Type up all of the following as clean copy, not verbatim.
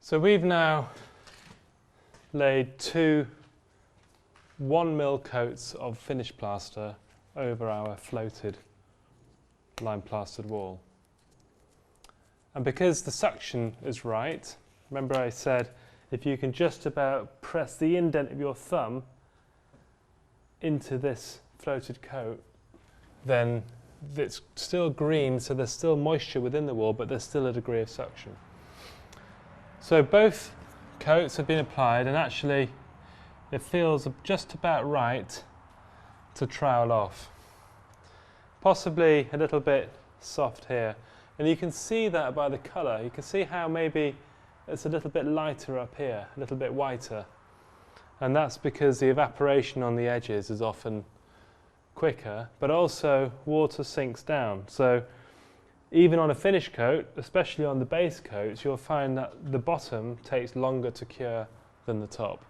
So we've now laid 2 1mm coats of finish plaster over our floated lime plastered wall. And because the suction is right, remember I said if you can just about press the indent of your thumb into this floated coat, then it's still green, so there's still moisture within the wall, but there's still a degree of suction. So both coats have been applied, and actually it feels just about right to trowel off. Possibly a little bit soft here, and you can see that by the colour. You can see how maybe it's a little bit lighter up here, a little bit whiter, and that's because the evaporation on the edges is often quicker, but also water sinks down. So even on a finish coat, especially on the base coats, you'll find that the bottom takes longer to cure than the top.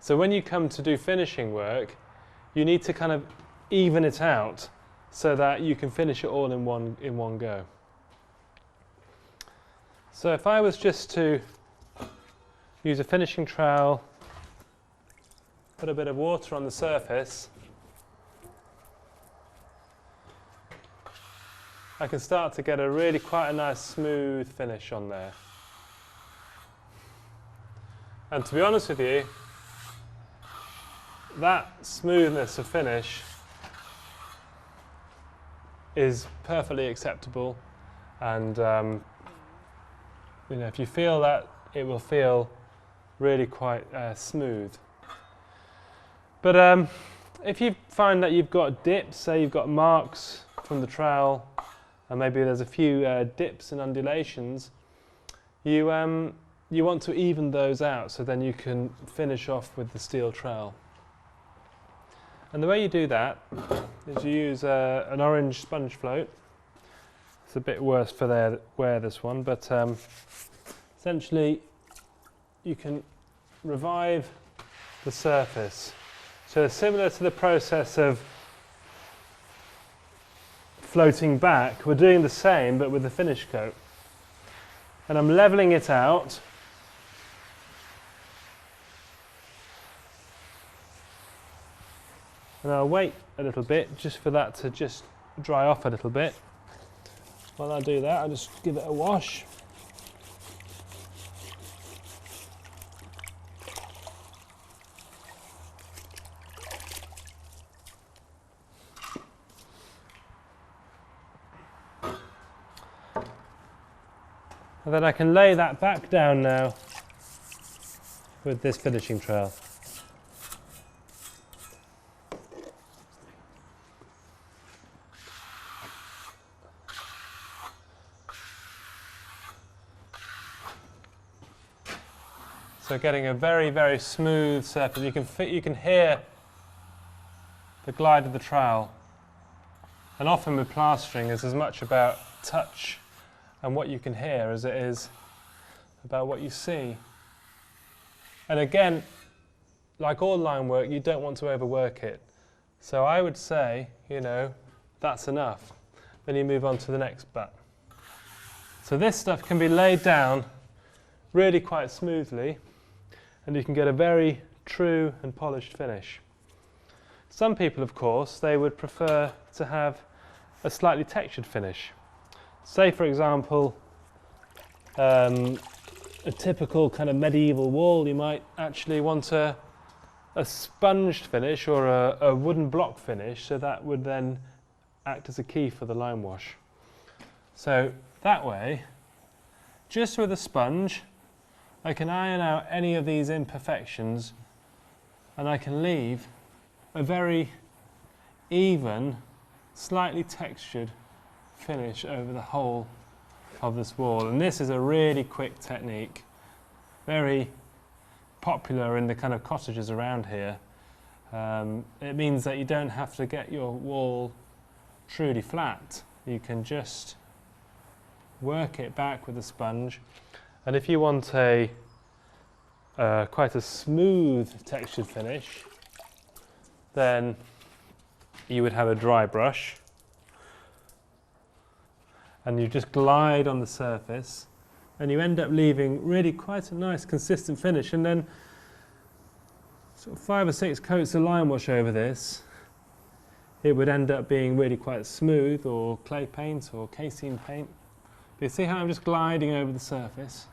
So when you come to do finishing work, you need to kind of even it out so that you can finish it all in one go. So if I was just to use a finishing trowel, put a bit of water on the surface, I can start to get a really quite a nice smooth finish on there. And to be honest with you, that smoothness of finish is perfectly acceptable, and you know, if you feel that, it will feel really quite smooth. But if you find that you've got dips, say you've got marks from the trowel, and maybe there's a few dips and undulations, you want to even those out so then you can finish off with the steel trowel. And the way you do that is you use an orange sponge float. It's a bit worse for wear, this one, but essentially you can revive the surface. So similar to the process of floating back, we're doing the same but with the finish coat. And I'm levelling it out. And I'll wait a little bit just for that to just dry off a little bit. While I do that, I'll just give it a wash. And then I can lay that back down now with this finishing trowel. So getting a very, very smooth surface. You can hear the glide of the trowel. And often with plastering, it's as much about touch and what you can hear as it is about what you see. And again, like all line work, you don't want to overwork it. So I would say, you know, that's enough. Then you move on to the next butt. So this stuff can be laid down really quite smoothly, and you can get a very true and polished finish. Some people, of course, they would prefer to have a slightly textured finish. Say, for example, a typical kind of medieval wall, you might actually want a sponged finish or a wooden block finish, so that would then act as a key for the lime wash. So that way, just with a sponge, I can iron out any of these imperfections, and I can leave a very even, slightly textured finish over the whole of this wall. And this is a really quick technique, very popular in the kind of cottages around here. It means that you don't have to get your wall truly flat. You can just work it back with a sponge, and if you want a quite a smooth textured finish, then you would have a dry brush, and you just glide on the surface and you end up leaving really quite a nice consistent finish. And then sort of 5 or 6 coats of lime wash over this, it would end up being really quite smooth, or clay paint or casein paint. But you see how I'm just gliding over the surface?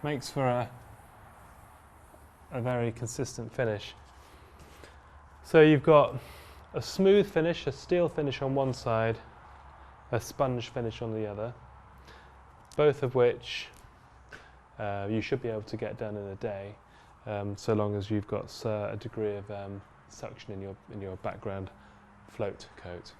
Makes for a very consistent finish. So you've got a smooth finish, a steel finish on one side, a sponge finish on the other, both of which you should be able to get done in a day, so long as you've got a degree of suction in your background float coat.